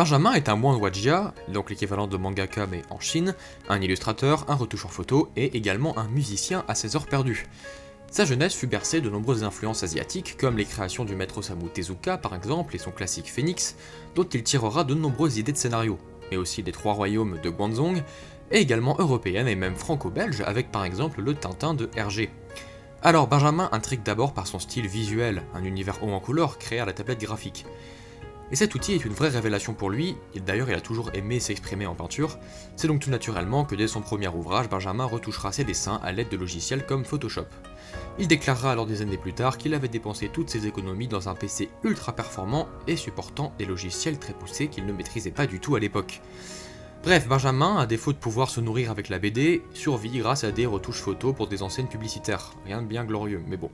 Benjamin est un moine Wajia, donc l'équivalent de mangaka mais en Chine, un illustrateur, un retoucheur photo et également un musicien à ses heures perdues. Sa jeunesse fut bercée de nombreuses influences asiatiques, comme les créations du maître Osamu Tezuka par exemple et son classique Phoenix, dont il tirera de nombreuses idées de scénario, mais aussi des Trois Royaumes de Guanzhong, et également européennes et même franco-belges avec par exemple le Tintin de Hergé. Alors Benjamin intrigue d'abord par son style visuel, un univers haut en couleur créé à la tablette graphique. Et cet outil est une vraie révélation pour lui, et d'ailleurs il a toujours aimé s'exprimer en peinture, c'est donc tout naturellement que dès son premier ouvrage, Benjamin retouchera ses dessins à l'aide de logiciels comme Photoshop. Il déclarera alors des années plus tard qu'il avait dépensé toutes ses économies dans un PC ultra performant et supportant des logiciels très poussés qu'il ne maîtrisait pas du tout à l'époque. Bref, Benjamin, à défaut de pouvoir se nourrir avec la BD, survit grâce à des retouches photos pour des enseignes publicitaires. Rien de bien glorieux, mais bon.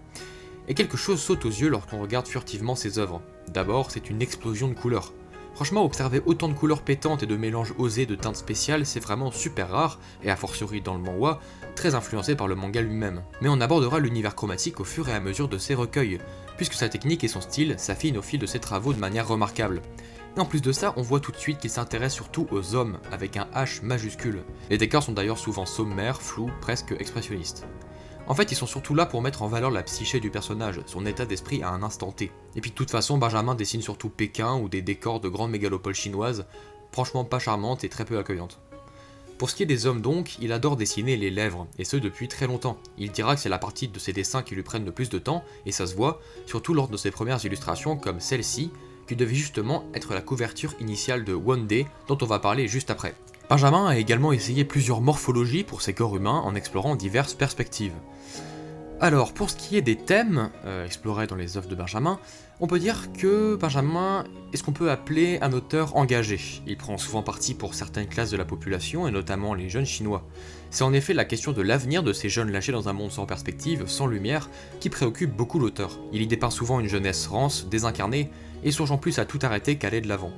Et quelque chose saute aux yeux lorsqu'on regarde furtivement ses œuvres. D'abord, c'est une explosion de couleurs. Franchement, observer autant de couleurs pétantes et de mélanges osés de teintes spéciales, c'est vraiment super rare, et a fortiori dans le manhwa, très influencé par le manga lui-même. Mais on abordera l'univers chromatique au fur et à mesure de ses recueils, puisque sa technique et son style s'affinent au fil de ses travaux de manière remarquable. Et en plus de ça, on voit tout de suite qu'il s'intéresse surtout aux hommes, avec un H majuscule. Les décors sont d'ailleurs souvent sommaires, flous, presque expressionnistes. En fait, ils sont surtout là pour mettre en valeur la psyché du personnage, son état d'esprit à un instant T. Et puis de toute façon, Benjamin dessine surtout Pékin ou des décors de grandes mégalopoles chinoises, franchement pas charmantes et très peu accueillantes. Pour ce qui est des hommes donc, il adore dessiner les lèvres, et ce depuis très longtemps. Il dira que c'est la partie de ses dessins qui lui prennent le plus de temps, et ça se voit, surtout lors de ses premières illustrations comme celle-ci, qui devait justement être la couverture initiale de One Day, dont on va parler juste après. Benjamin a également essayé plusieurs morphologies pour ses corps humains en explorant diverses perspectives. Alors, pour ce qui est des thèmes explorés dans les œuvres de Benjamin, on peut dire que Benjamin est ce qu'on peut appeler un auteur engagé. Il prend souvent parti pour certaines classes de la population, et notamment les jeunes chinois. C'est en effet la question de l'avenir de ces jeunes lâchés dans un monde sans perspective, sans lumière, qui préoccupe beaucoup l'auteur. Il y dépeint souvent une jeunesse rance, désincarnée, et songeant plus à tout arrêter qu'à aller de l'avant.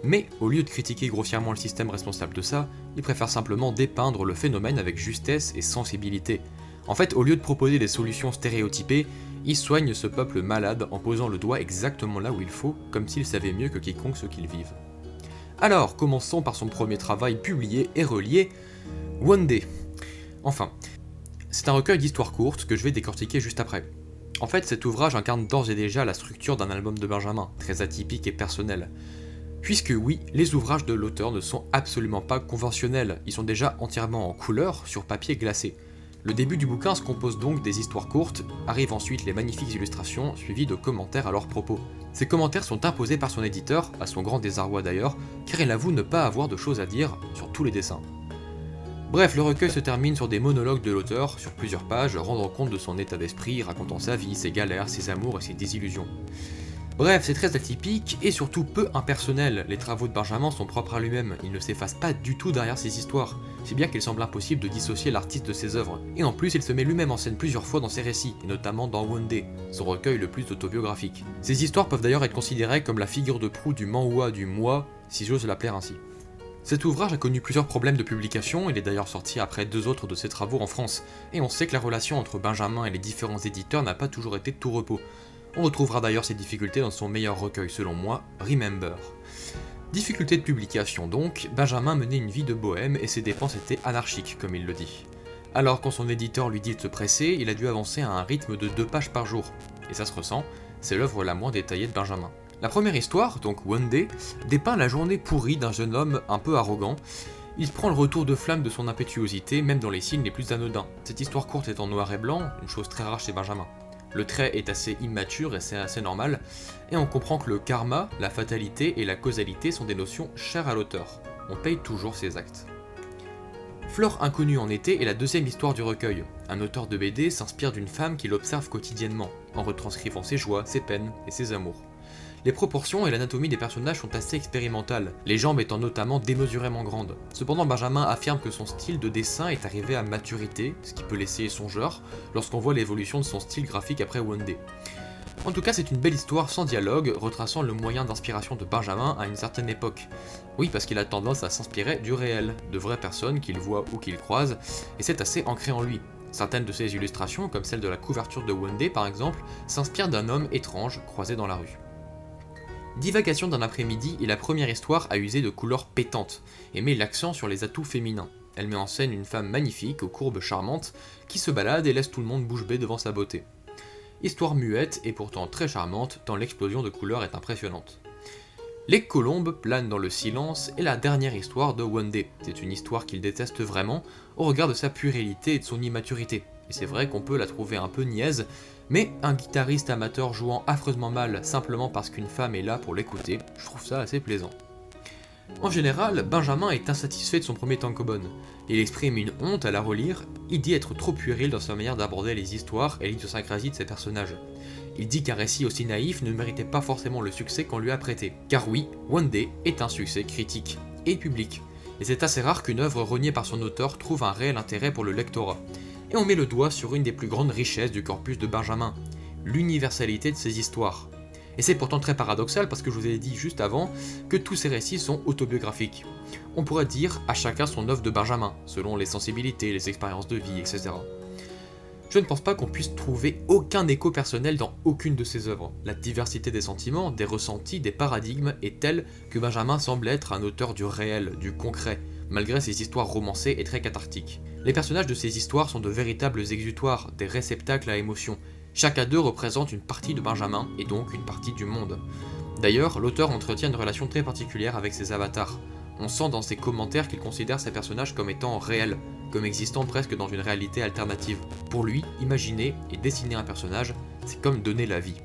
Mais, au lieu de critiquer grossièrement le système responsable de ça, il préfère simplement dépeindre le phénomène avec justesse et sensibilité. En fait, au lieu de proposer des solutions stéréotypées, il soigne ce peuple malade en posant le doigt exactement là où il faut, comme s'il savait mieux que quiconque ce qu'ils vivent. Alors, commençons par son premier travail publié et relié, One Day. Enfin, c'est un recueil d'histoires courtes que je vais décortiquer juste après. En fait, cet ouvrage incarne d'ores et déjà la structure d'un album de Benjamin, très atypique et personnel. Puisque oui, les ouvrages de l'auteur ne sont absolument pas conventionnels, ils sont déjà entièrement en couleur sur papier glacé. Le début du bouquin se compose donc des histoires courtes, arrivent ensuite les magnifiques illustrations, suivies de commentaires à leur propos. Ces commentaires sont imposés par son éditeur, à son grand désarroi d'ailleurs, car il avoue ne pas avoir de choses à dire sur tous les dessins. Bref, le recueil se termine sur des monologues de l'auteur, sur plusieurs pages, rendant compte de son état d'esprit, racontant sa vie, ses galères, ses amours et ses désillusions. Bref, c'est très atypique et surtout peu impersonnel, les travaux de Benjamin sont propres à lui-même, il ne s'efface pas du tout derrière ses histoires, si bien qu'il semble impossible de dissocier l'artiste de ses œuvres, et en plus il se met lui-même en scène plusieurs fois dans ses récits, et notamment dans One Day, son recueil le plus autobiographique. Ces histoires peuvent d'ailleurs être considérées comme la figure de proue du manhwa du moi, si j'ose l'appeler ainsi. Cet ouvrage a connu plusieurs problèmes de publication, il est d'ailleurs sorti après 2 autres de ses travaux en France, et on sait que la relation entre Benjamin et les différents éditeurs n'a pas toujours été de tout repos. On retrouvera d'ailleurs ces difficultés dans son meilleur recueil selon moi, Remember. Difficulté de publication donc, Benjamin menait une vie de bohème et ses dépenses étaient anarchiques comme il le dit. Alors quand son éditeur lui dit de se presser, il a dû avancer à un rythme de 2 pages par jour. Et ça se ressent, c'est l'œuvre la moins détaillée de Benjamin. La première histoire, donc One Day, dépeint la journée pourrie d'un jeune homme un peu arrogant. Il prend le retour de flamme de son impétuosité, même dans les signes les plus anodins. Cette histoire courte est en noir et blanc, une chose très rare chez Benjamin. Le trait est assez immature et c'est assez normal, et on comprend que le karma, la fatalité et la causalité sont des notions chères à l'auteur. On paye toujours ses actes. Fleur inconnue en été est la deuxième histoire du recueil. Un auteur de BD s'inspire d'une femme qu'il observe quotidiennement, en retranscrivant ses joies, ses peines et ses amours. Les proportions et l'anatomie des personnages sont assez expérimentales, les jambes étant notamment démesurément grandes. Cependant, Benjamin affirme que son style de dessin est arrivé à maturité, ce qui peut laisser songeur, lorsqu'on voit l'évolution de son style graphique après One Day. En tout cas, c'est une belle histoire sans dialogue, retraçant le moyen d'inspiration de Benjamin à une certaine époque. Oui, parce qu'il a tendance à s'inspirer du réel, de vraies personnes qu'il voit ou qu'il croise, et c'est assez ancré en lui. Certaines de ses illustrations, comme celle de la couverture de One Day par exemple, s'inspirent d'un homme étrange croisé dans la rue. Divagation d'un après-midi est la première histoire à user de couleurs pétantes, et met l'accent sur les atouts féminins. Elle met en scène une femme magnifique, aux courbes charmantes, qui se balade et laisse tout le monde bouche bée devant sa beauté. Histoire muette et pourtant très charmante, tant l'explosion de couleurs est impressionnante. Les colombes planent dans le silence est la dernière histoire de Wondé. C'est une histoire qu'il déteste vraiment, au regard de sa puérilité et de son immaturité. Et c'est vrai qu'on peut la trouver un peu niaise, mais un guitariste amateur jouant affreusement mal simplement parce qu'une femme est là pour l'écouter, je trouve ça assez plaisant. En général, Benjamin est insatisfait de son premier tankobon. Il exprime une honte à la relire, il dit être trop puéril dans sa manière d'aborder les histoires et l'idiosyncrasie de ses personnages. Il dit qu'un récit aussi naïf ne méritait pas forcément le succès qu'on lui a prêté. Car oui, Wondé est un succès critique et public. Et c'est assez rare qu'une œuvre reniée par son auteur trouve un réel intérêt pour le lectorat. Et on met le doigt sur une des plus grandes richesses du corpus de Benjamin, l'universalité de ses histoires. Et c'est pourtant très paradoxal parce que je vous ai dit juste avant que tous ces récits sont autobiographiques. On pourrait dire à chacun son œuvre de Benjamin, selon les sensibilités, les expériences de vie, etc. Je ne pense pas qu'on puisse trouver aucun écho personnel dans aucune de ses œuvres. La diversité des sentiments, des ressentis, des paradigmes est telle que Benjamin semble être un auteur du réel, du concret, malgré ses histoires romancées et très cathartiques. Les personnages de ces histoires sont de véritables exutoires, des réceptacles à émotions. Chacun d'eux représente une partie de Benjamin, et donc une partie du monde. D'ailleurs, l'auteur entretient une relation très particulière avec ses avatars. On sent dans ses commentaires qu'il considère ces personnages comme étant réels, comme existant presque dans une réalité alternative. Pour lui, imaginer et dessiner un personnage, c'est comme donner la vie.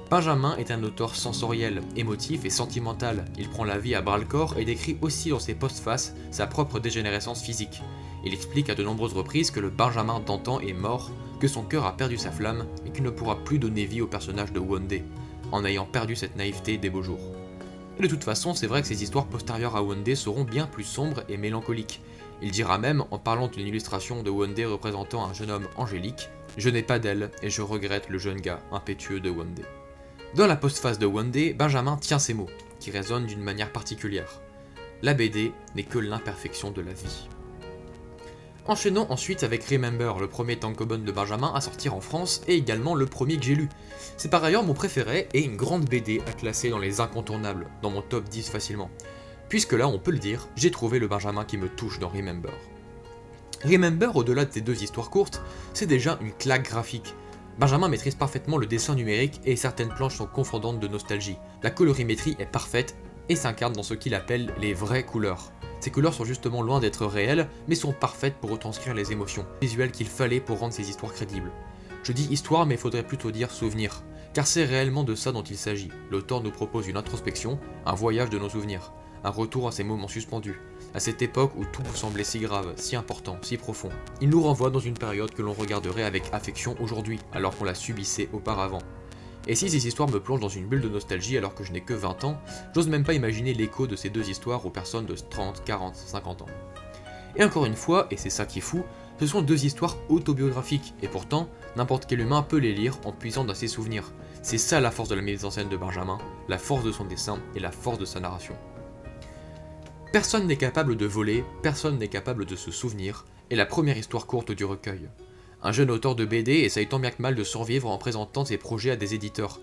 Benjamin est un auteur sensoriel, émotif et sentimental. Il prend la vie à bras-le-corps et décrit aussi dans ses postfaces sa propre dégénérescence physique. Il explique à de nombreuses reprises que le Benjamin d'antan est mort, que son cœur a perdu sa flamme et qu'il ne pourra plus donner vie au personnage de Wondé, en ayant perdu cette naïveté des beaux jours. Et de toute façon, c'est vrai que ces histoires postérieures à Wondé seront bien plus sombres et mélancoliques. Il dira même, en parlant d'une illustration de Wondé représentant un jeune homme angélique, « Je n'ai pas d'elle et je regrette le jeune gars impétueux de Wondé ». Dans la postface de Wondé, Benjamin tient ces mots, qui résonnent d'une manière particulière. La BD n'est que l'imperfection de la vie. Enchaînons ensuite avec Remember, le premier tankobon de Benjamin à sortir en France et également le premier que j'ai lu. C'est par ailleurs mon préféré et une grande BD à classer dans les incontournables, dans mon top 10 facilement. Puisque là, on peut le dire, j'ai trouvé le Benjamin qui me touche dans Remember. Remember, au-delà de ces deux histoires courtes, c'est déjà une claque graphique. Benjamin maîtrise parfaitement le dessin numérique et certaines planches sont confondantes de nostalgie. La colorimétrie est parfaite et s'incarne dans ce qu'il appelle les vraies couleurs. Ces couleurs sont justement loin d'être réelles, mais sont parfaites pour retranscrire les émotions visuelles qu'il fallait pour rendre ces histoires crédibles. Je dis histoire, mais il faudrait plutôt dire souvenir, car c'est réellement de ça dont il s'agit. L'auteur nous propose une introspection, un voyage de nos souvenirs, un retour à ces moments suspendus, à cette époque où tout semblait si grave, si important, si profond. Il nous renvoie dans une période que l'on regarderait avec affection aujourd'hui, alors qu'on la subissait auparavant. Et si ces histoires me plongent dans une bulle de nostalgie alors que je n'ai que 20 ans, j'ose même pas imaginer l'écho de ces deux histoires aux personnes de 30, 40, 50 ans. Et encore une fois, et c'est ça qui est fou, ce sont deux histoires autobiographiques, et pourtant, n'importe quel humain peut les lire en puisant dans ses souvenirs. C'est ça la force de la mise en scène de Benjamin, la force de son dessin et la force de sa narration. Personne n'est capable de voler, personne n'est capable de se souvenir, est la première histoire courte du recueil. Un jeune auteur de BD essaye tant bien que mal de survivre en présentant ses projets à des éditeurs,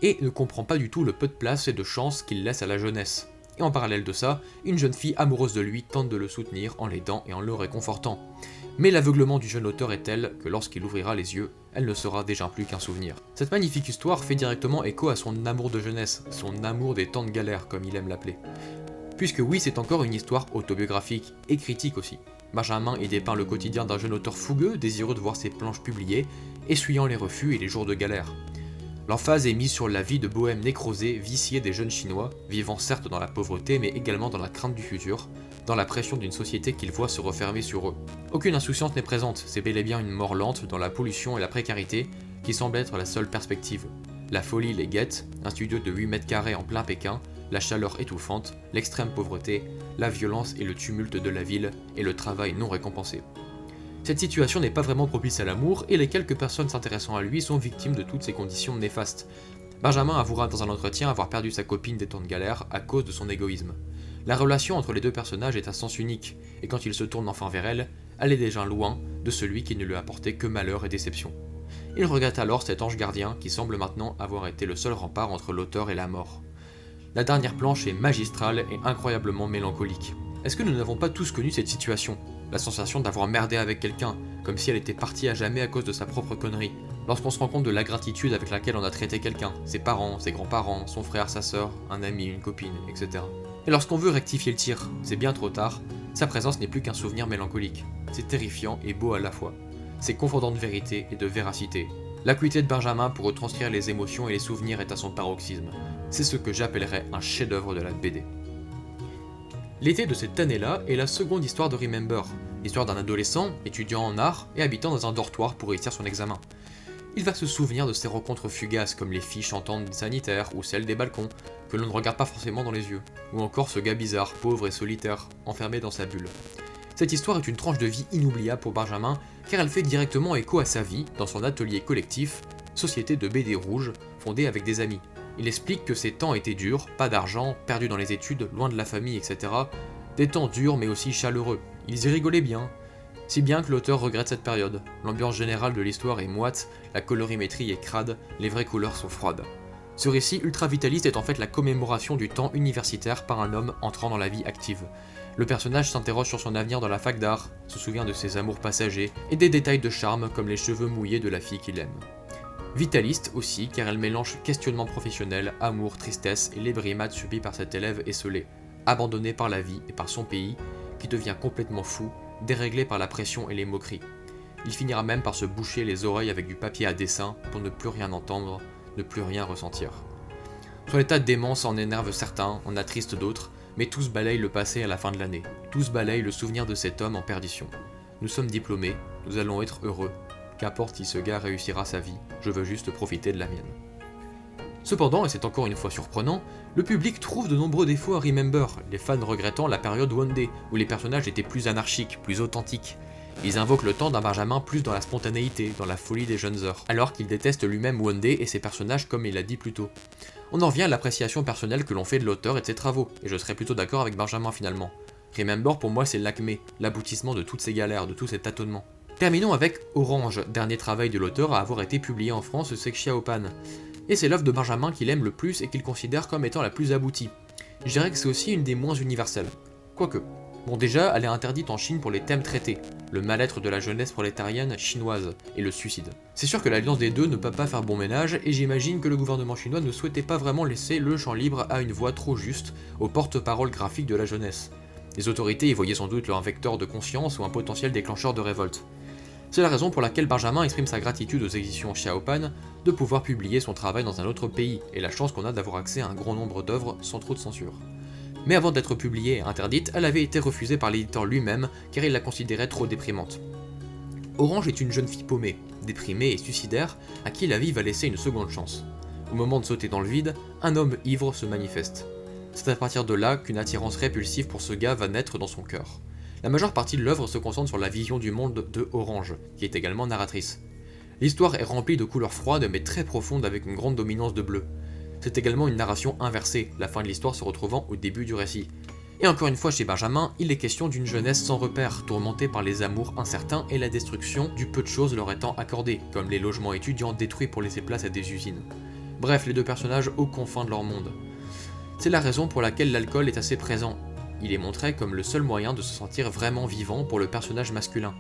et ne comprend pas du tout le peu de place et de chance qu'il laisse à la jeunesse. Et en parallèle de ça, une jeune fille amoureuse de lui tente de le soutenir en l'aidant et en le réconfortant. Mais l'aveuglement du jeune auteur est tel que lorsqu'il ouvrira les yeux, elle ne sera déjà plus qu'un souvenir. Cette magnifique histoire fait directement écho à son amour de jeunesse, son amour des temps de galère comme il aime l'appeler. Puisque oui, c'est encore une histoire autobiographique, et critique aussi. Benjamin y dépeint le quotidien d'un jeune auteur fougueux, désireux de voir ses planches publiées, essuyant les refus et les jours de galère. L'emphase est mise sur la vie de bohème nécrosée, viciée des jeunes chinois, vivant certes dans la pauvreté mais également dans la crainte du futur, dans la pression d'une société qu'ils voient se refermer sur eux. Aucune insouciance n'est présente, c'est bel et bien une mort lente dans la pollution et la précarité qui semble être la seule perspective. La folie les guette, un studio de 8 mètres carrés en plein Pékin, la chaleur étouffante, l'extrême pauvreté, la violence et le tumulte de la ville, et le travail non récompensé. Cette situation n'est pas vraiment propice à l'amour, et les quelques personnes s'intéressant à lui sont victimes de toutes ces conditions néfastes. Benjamin avouera dans un entretien avoir perdu sa copine des temps de galère à cause de son égoïsme. La relation entre les deux personnages est à sens unique, et quand il se tourne enfin vers elle, elle est déjà loin de celui qui ne lui a apporté que malheur et déception. Il regrette alors cet ange gardien qui semble maintenant avoir été le seul rempart entre l'auteur et la mort. La dernière planche est magistrale et incroyablement mélancolique. Est-ce que nous n'avons pas tous connu cette situation? La sensation d'avoir merdé avec quelqu'un, comme si elle était partie à jamais à cause de sa propre connerie. Lorsqu'on se rend compte de l'ingratitude avec laquelle on a traité quelqu'un, ses parents, ses grands-parents, son frère, sa sœur, un ami, une copine, etc. Et lorsqu'on veut rectifier le tir, c'est bien trop tard, sa présence n'est plus qu'un souvenir mélancolique. C'est terrifiant et beau à la fois. C'est confondant de vérité et de véracité. L'acuité de Benjamin pour retranscrire les émotions et les souvenirs est à son paroxysme. C'est ce que j'appellerais un chef-d'œuvre de la BD. L'été de cette année-là est la seconde histoire de Remember, l'histoire d'un adolescent, étudiant en art et habitant dans un dortoir pour réussir son examen. Il va se souvenir de ses rencontres fugaces comme les filles chantantes sanitaires ou celles des balcons, que l'on ne regarde pas forcément dans les yeux, ou encore ce gars bizarre, pauvre et solitaire, enfermé dans sa bulle. Cette histoire est une tranche de vie inoubliable pour Benjamin, car elle fait directement écho à sa vie dans son atelier collectif, société de BD rouge, fondée avec des amis. Il explique que ces temps étaient durs, pas d'argent, perdus dans les études, loin de la famille, etc. Des temps durs mais aussi chaleureux. Ils y rigolaient bien. Si bien que l'auteur regrette cette période. L'ambiance générale de l'histoire est moite, la colorimétrie est crade, les vraies couleurs sont froides. Ce récit ultra-vitaliste est en fait la commémoration du temps universitaire par un homme entrant dans la vie active. Le personnage s'interroge sur son avenir dans la fac d'art, se souvient de ses amours passagers et des détails de charme comme les cheveux mouillés de la fille qu'il aime. Vitaliste aussi, car elle mélange questionnement professionnel, amour, tristesse et les brimades subies par cet élève esseulé, abandonné par la vie et par son pays, qui devient complètement fou, déréglé par la pression et les moqueries. Il finira même par se boucher les oreilles avec du papier à dessin pour ne plus rien entendre, ne plus rien ressentir. Son état de démence en énerve certains, en attriste d'autres, mais tous balayent le passé à la fin de l'année, tous balayent le souvenir de cet homme en perdition. Nous sommes diplômés, nous allons être heureux. Qu'importe si ce gars réussira sa vie, je veux juste profiter de la mienne. Cependant, et c'est encore une fois surprenant, le public trouve de nombreux défauts à Remember, les fans regrettant la période One Day, où les personnages étaient plus anarchiques, plus authentiques. Ils invoquent le temps d'un Benjamin plus dans la spontanéité, dans la folie des jeunes heures, alors qu'il déteste lui-même One Day et ses personnages comme il l'a dit plus tôt. On en revient à l'appréciation personnelle que l'on fait de l'auteur et de ses travaux, et je serais plutôt d'accord avec Benjamin finalement. Remember pour moi c'est l'acmé, l'aboutissement de toutes ces galères, de tous ces tâtonnements. Terminons avec Orange, dernier travail de l'auteur à avoir été publié en France, c'est Xiaopan. Et c'est l'œuvre de Benjamin qu'il aime le plus et qu'il considère comme étant la plus aboutie. Je dirais que c'est aussi une des moins universelles. Quoique. Bon déjà, elle est interdite en Chine pour les thèmes traités, le mal-être de la jeunesse prolétarienne chinoise et le suicide. C'est sûr que l'alliance des deux ne peut pas faire bon ménage et j'imagine que le gouvernement chinois ne souhaitait pas vraiment laisser le champ libre à une voix trop juste au porte-parole graphique de la jeunesse. Les autorités y voyaient sans doute un vecteur de conscience ou un potentiel déclencheur de révolte. C'est la raison pour laquelle Benjamin exprime sa gratitude aux éditions Xiaopan de pouvoir publier son travail dans un autre pays, et la chance qu'on a d'avoir accès à un grand nombre d'œuvres sans trop de censure. Mais avant d'être publiée et interdite, elle avait été refusée par l'éditeur lui-même car il la considérait trop déprimante. Orange est une jeune fille paumée, déprimée et suicidaire, à qui la vie va laisser une seconde chance. Au moment de sauter dans le vide, un homme ivre se manifeste. C'est à partir de là qu'une attirance répulsive pour ce gars va naître dans son cœur. La majeure partie de l'œuvre se concentre sur la vision du monde de Orange, qui est également narratrice. L'histoire est remplie de couleurs froides mais très profondes avec une grande dominance de bleu. C'est également une narration inversée, la fin de l'histoire se retrouvant au début du récit. Et encore une fois chez Benjamin, il est question d'une jeunesse sans repère, tourmentée par les amours incertains et la destruction du peu de choses leur étant accordées, comme les logements étudiants détruits pour laisser place à des usines. Bref, les deux personnages aux confins de leur monde. C'est la raison pour laquelle l'alcool est assez présent. Il est montré comme le seul moyen de se sentir vraiment vivant pour le personnage masculin.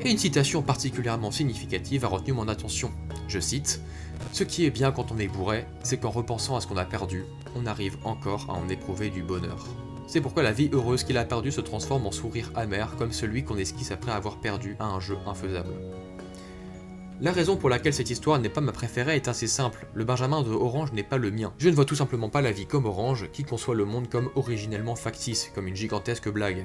Et une citation particulièrement significative a retenu mon attention. Je cite « Ce qui est bien quand on est bourré, c'est qu'en repensant à ce qu'on a perdu, on arrive encore à en éprouver du bonheur. » C'est pourquoi la vie heureuse qu'il a perdue se transforme en sourire amer comme celui qu'on esquisse après avoir perdu à un jeu infaisable. La raison pour laquelle cette histoire n'est pas ma préférée est assez simple, le Benjamin de Orange n'est pas le mien. Je ne vois tout simplement pas la vie comme Orange, qui conçoit le monde comme originellement factice, comme une gigantesque blague.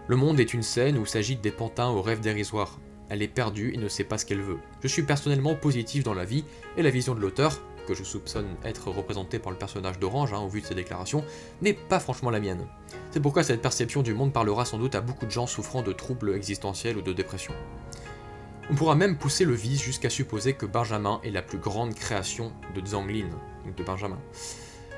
Le monde est une scène où s'agitent des pantins aux rêves dérisoires. Elle est perdue et ne sait pas ce qu'elle veut. Je suis personnellement positif dans la vie, et la vision de l'auteur, que je soupçonne être représentée par le personnage d'Orange, au vu de ses déclarations, n'est pas franchement la mienne. C'est pourquoi cette perception du monde parlera sans doute à beaucoup de gens souffrant de troubles existentiels ou de dépression. On pourra même pousser le vice jusqu'à supposer que Benjamin est la plus grande création de Zhang Lin, donc de Benjamin.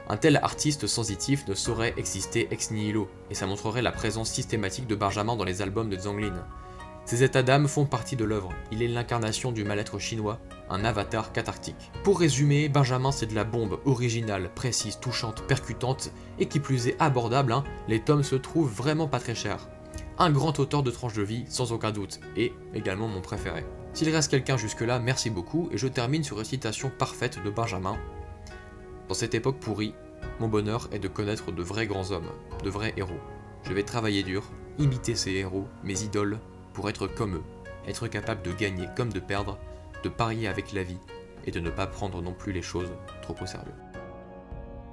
Un tel artiste sensitif ne saurait exister ex nihilo, et ça montrerait la présence systématique de Benjamin dans les albums de Zhang Lin. Ces états d'âme font partie de l'œuvre, il est l'incarnation du mal-être chinois, un avatar cathartique. Pour résumer, Benjamin c'est de la bombe, originale, précise, touchante, percutante, et qui plus est abordable, hein, les tomes se trouvent vraiment pas très chers. Un grand auteur de tranche de vie, sans aucun doute, et également mon préféré. S'il reste quelqu'un jusque-là, merci beaucoup, et je termine sur une citation parfaite de Benjamin. Dans cette époque pourrie, mon bonheur est de connaître de vrais grands hommes, de vrais héros. Je vais travailler dur, imiter ces héros, mes idoles, pour être comme eux, être capable de gagner comme de perdre, de parier avec la vie, et de ne pas prendre non plus les choses trop au sérieux.